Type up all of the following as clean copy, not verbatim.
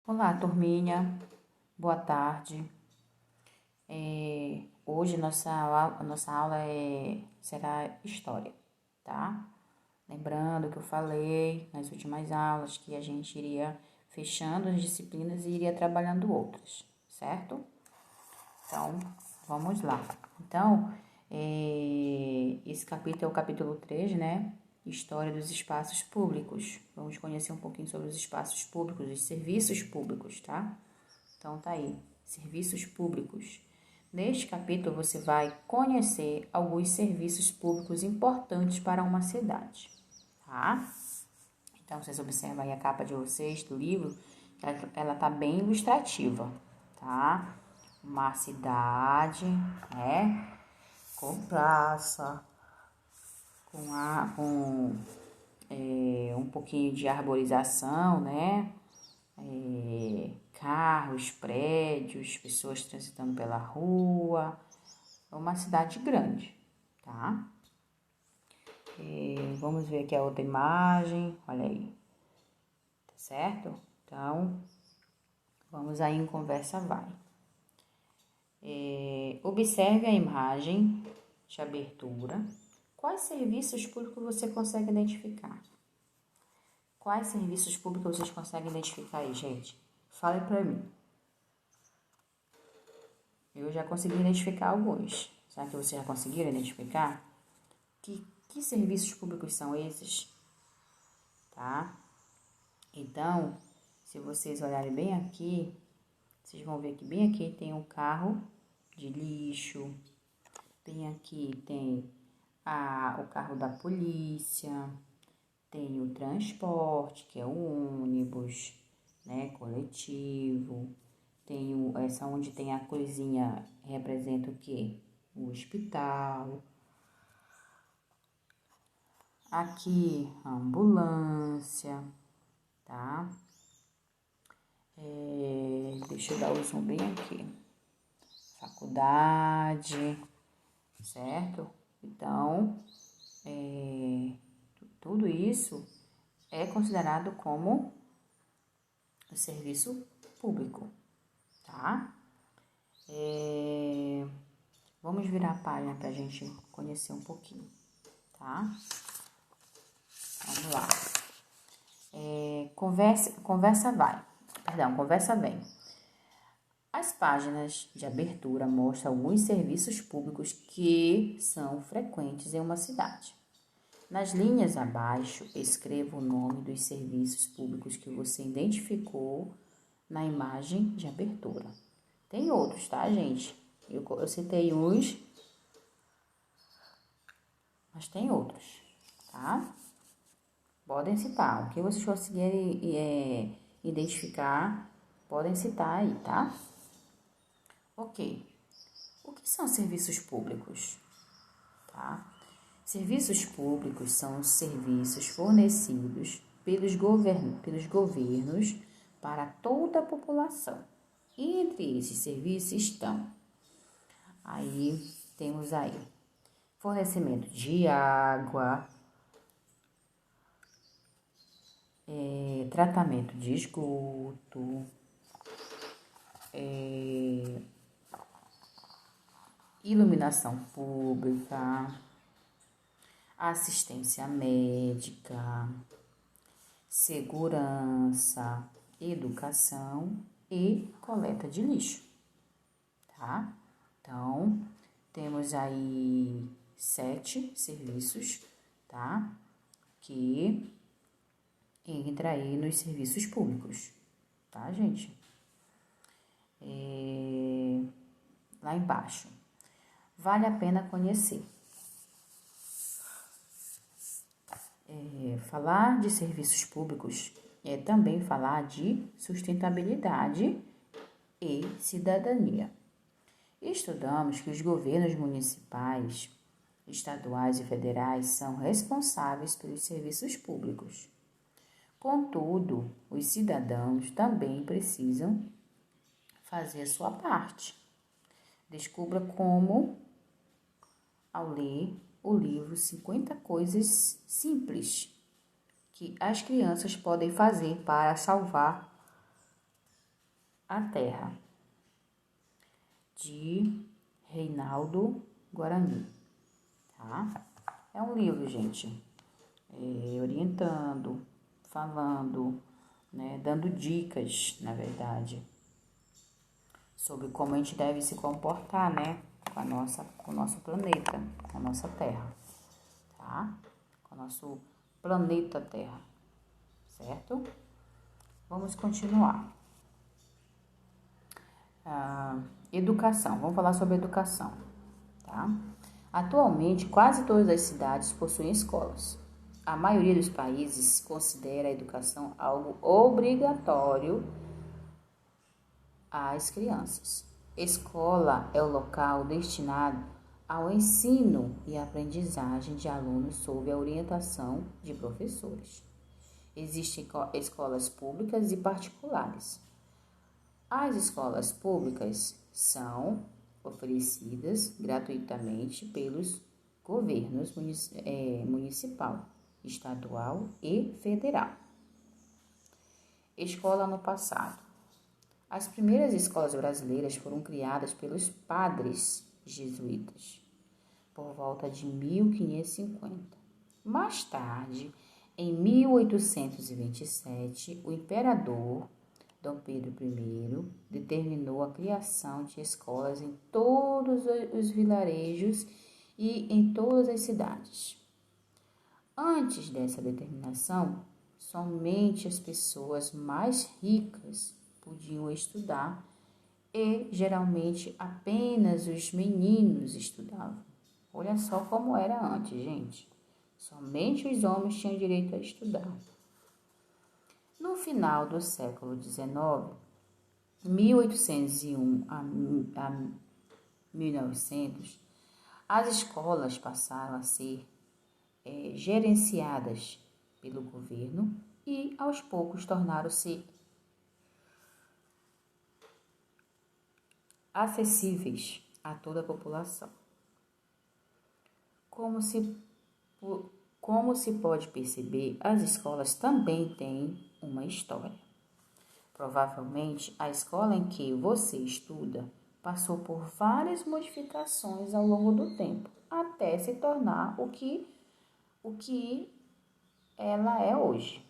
Olá, turminha. Boa tarde. Hoje nossa aula será História, tá? Lembrando que eu falei nas últimas aulas que a gente iria fechando as disciplinas e iria trabalhando outras, certo? Então, vamos lá. Então, esse capítulo é o capítulo 3, né? História dos espaços públicos. Vamos conhecer um pouquinho sobre os espaços públicos, os serviços públicos, tá? Então, tá aí, serviços públicos. Neste capítulo, você vai conhecer alguns serviços públicos importantes para uma cidade, tá? Então, vocês observam aí a capa de vocês do livro, ela tá bem ilustrativa, tá? Uma cidade, né? Com praça, com um pouquinho de arborização, né? Carros, prédios, pessoas transitando pela rua. É uma cidade grande, tá? Vamos ver aqui a outra imagem, olha aí, tá certo? Então, vamos aí em conversa vai. Observe a imagem de abertura. Quais serviços públicos você consegue identificar? Quais serviços públicos vocês conseguem identificar aí, gente? Fale pra mim. Eu já consegui identificar alguns. Será que vocês já conseguiram identificar? Que serviços públicos são esses? Tá? Então, se vocês olharem bem aqui, vocês vão ver que bem aqui tem um carro de lixo. Bem aqui tem o carro da polícia. Tem o transporte, que é o ônibus, né, coletivo. Tem essa onde tem a coisinha, representa o quê? O hospital. Aqui, a ambulância, tá? Deixa eu dar o zoom bem aqui. Faculdade, certo? Então, tudo isso é considerado como o serviço público, tá? Vamos virar a página para a gente conhecer um pouquinho, tá? Vamos lá. Conversa vem. As páginas de abertura mostram alguns serviços públicos que são frequentes em uma cidade. Nas linhas abaixo, escreva o nome dos serviços públicos que você identificou na imagem de abertura. Tem outros, tá, gente? Eu citei uns, mas tem outros, tá? Podem citar. O que vocês conseguirem identificar, podem citar aí, tá? Ok. O que são serviços públicos? Tá? Serviços públicos são os serviços fornecidos pelos governos para toda a população. E entre esses serviços estão, temos aí, fornecimento de água, tratamento de esgoto, iluminação pública, assistência médica, segurança, educação e coleta de lixo, tá? Então, temos aí 7 serviços, tá? Que entra aí nos serviços públicos, tá, gente? Lá embaixo. Vale a pena conhecer. Falar de serviços públicos é também falar de sustentabilidade e cidadania. Estudamos que os governos municipais, estaduais e federais são responsáveis pelos serviços públicos. Contudo, os cidadãos também precisam fazer a sua parte. Descubra como ao ler o livro 50 Coisas Simples que as crianças podem fazer para salvar a Terra, de Reinaldo Guarani, tá? É um livro, gente, orientando, falando, né, dando dicas, na verdade, sobre como a gente deve se comportar, né, com o nosso planeta, com a nossa Terra, tá? Com o nosso planeta Terra, certo? Vamos continuar. Educação, vamos falar sobre educação, tá? Atualmente, quase todas as cidades possuem escolas. A maioria dos países considera a educação algo obrigatório às crianças. Escola é o local destinado ao ensino e aprendizagem de alunos sob a orientação de professores. Existem escolas públicas e particulares. As escolas públicas são oferecidas gratuitamente pelos governos municipal, estadual e federal. Escola no passado. As primeiras escolas brasileiras foram criadas pelos padres jesuítas por volta de 1550. Mais tarde, em 1827, o imperador Dom Pedro I determinou a criação de escolas em todos os vilarejos e em todas as cidades. Antes dessa determinação, somente as pessoas mais ricas podiam estudar e geralmente apenas os meninos estudavam. Olha só como era antes, gente. Somente os homens tinham direito a estudar. No final do século XIX, 1801 a 1900, as escolas passaram a ser gerenciadas pelo governo e, aos poucos, tornaram-se acessíveis a toda a população. Como se pode perceber, as escolas também têm uma história. Provavelmente, a escola em que você estuda passou por várias modificações ao longo do tempo, até se tornar o que ela é hoje.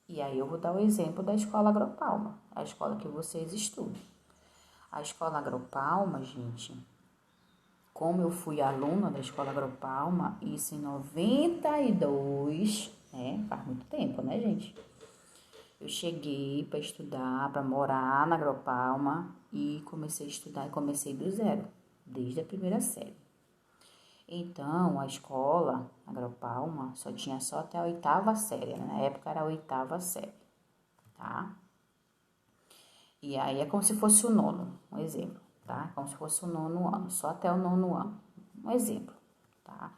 E aí eu vou dar o exemplo da Escola Agropalma, a escola que vocês estudam. A Escola Agropalma, gente, como eu fui aluna da Escola Agropalma, isso em 92, faz muito tempo, né, gente? Eu cheguei para estudar, para morar na Agropalma e comecei a estudar e comecei do zero, desde a primeira série. Então, a escola Agropalma só tinha até a 8ª série, né? Na época era a 8ª série, tá? E aí é como se fosse o nono, um exemplo, tá? Como se fosse o 9º ano, só até o 9º ano, um exemplo, tá?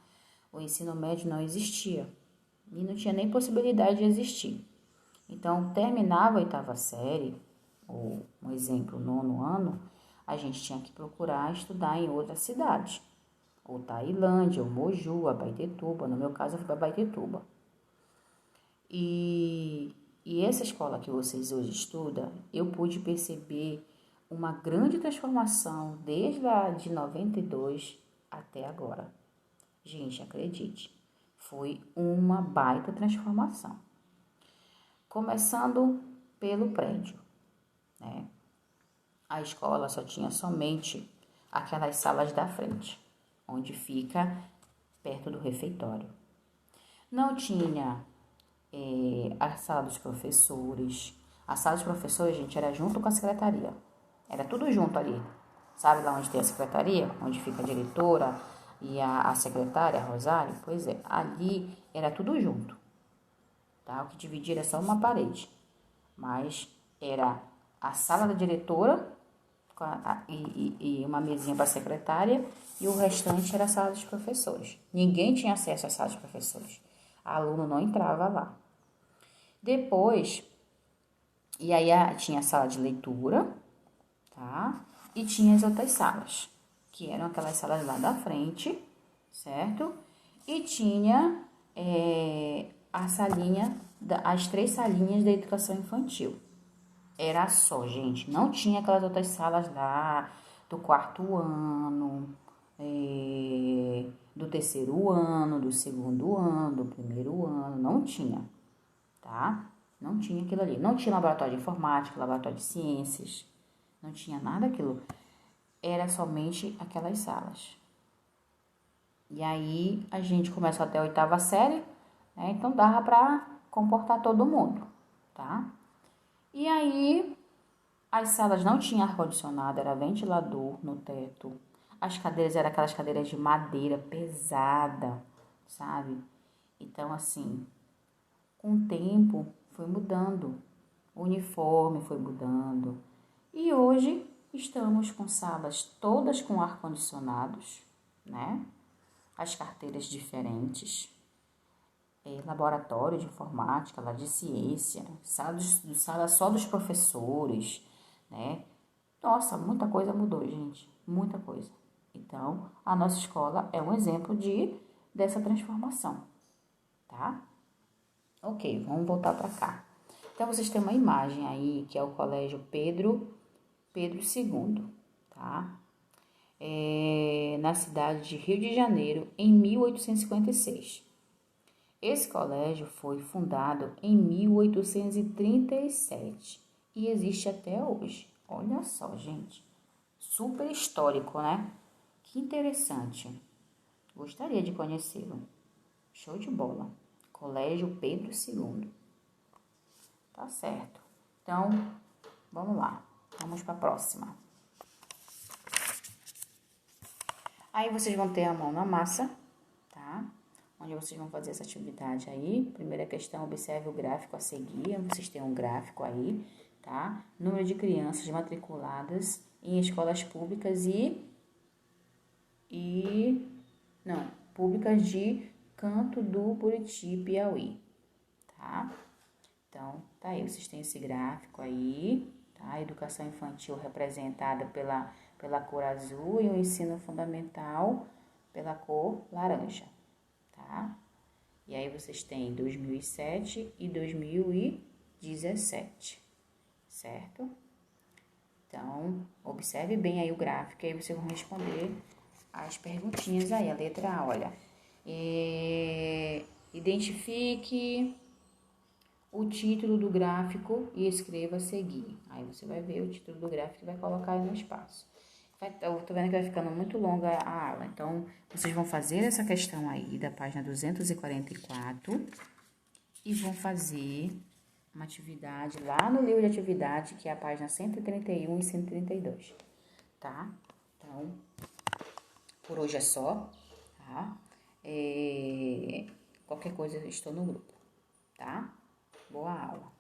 O ensino médio não existia e não tinha nem possibilidade de existir. Então, terminava a 8ª série, ou um exemplo, o 9º ano, a gente tinha que procurar estudar em outra cidade, ou Tailândia, ou Moju, Abaetetuba, no meu caso eu fui para Abaetetuba. E essa escola que vocês hoje estudam, eu pude perceber uma grande transformação desde a de 92 até agora. Gente, acredite, foi uma baita transformação. Começando pelo prédio, né? A escola só tinha somente aquelas salas da frente, onde fica perto do refeitório. Não tinha a sala dos professores. A sala dos professores, gente, era junto com a secretaria. Era tudo junto ali. Sabe lá onde tem a secretaria? Onde fica a diretora e a secretária, a Rosário? Pois é, ali era tudo junto. Tá? O que dividia era só uma parede. Mas era a sala da diretora e uma mesinha para a secretária e o restante era a sala dos professores. Ninguém tinha acesso à sala dos professores. Aluno não entrava lá. Depois, e aí tinha a sala de leitura, tá? E tinha as outras salas, que eram aquelas salas lá da frente, certo? E tinha as 3 salinhas da educação infantil, Era só, gente. Não tinha aquelas outras salas lá do quarto ano, do terceiro ano, do segundo ano, do primeiro ano. Não tinha, tá? Não tinha aquilo ali. Não tinha laboratório de informática, laboratório de ciências. Não tinha nada daquilo. Era somente aquelas salas. E aí a gente começou até a oitava série, né? Então dava pra comportar todo mundo, tá? E aí as salas não tinham ar-condicionado, era ventilador no teto. As cadeiras eram aquelas cadeiras de madeira pesada, sabe? Então, assim, com o tempo foi mudando, o uniforme foi mudando. E hoje estamos com salas todas com ar-condicionados, né? As carteiras diferentes, laboratório de informática, lá de ciência, sala só dos professores, né? Nossa, muita coisa mudou, gente, muita coisa. Então, a nossa escola é um exemplo dessa transformação, tá? Ok, vamos voltar para cá. Então, vocês têm uma imagem aí, que é o Colégio Pedro II, tá? Na cidade de Rio de Janeiro, em 1856. Esse colégio foi fundado em 1837 e existe até hoje. Olha só, gente. Super histórico, né? Que interessante. Gostaria de conhecê-lo. Show de bola. Colégio Pedro II. Tá certo. Então, vamos lá. Vamos para a próxima. Aí vocês vão ter a mão na massa, tá? Onde vocês vão fazer essa atividade aí. Primeira questão, observe o gráfico a seguir. Vocês têm um gráfico aí, tá? Número de crianças matriculadas em escolas públicas públicas de Canto do Buriti, Piauí, tá? Então, tá aí, vocês têm esse gráfico aí, tá? Educação infantil representada pela cor azul e o ensino fundamental pela cor laranja, tá? E aí vocês têm 2007 e 2017, certo? Então, observe bem aí o gráfico e aí vocês vão responder as perguntinhas aí. A letra A, olha. Identifique o título do gráfico e escreva a seguir. Aí você vai ver o título do gráfico e vai colocar aí no espaço. Eu tô vendo que vai ficando muito longa a aula, então vocês vão fazer essa questão aí da página 244 e vão fazer uma atividade lá no livro de atividade, que é a página 131 e 132, tá? Então, por hoje é só, tá? Qualquer coisa, eu estou no grupo, tá? Boa aula!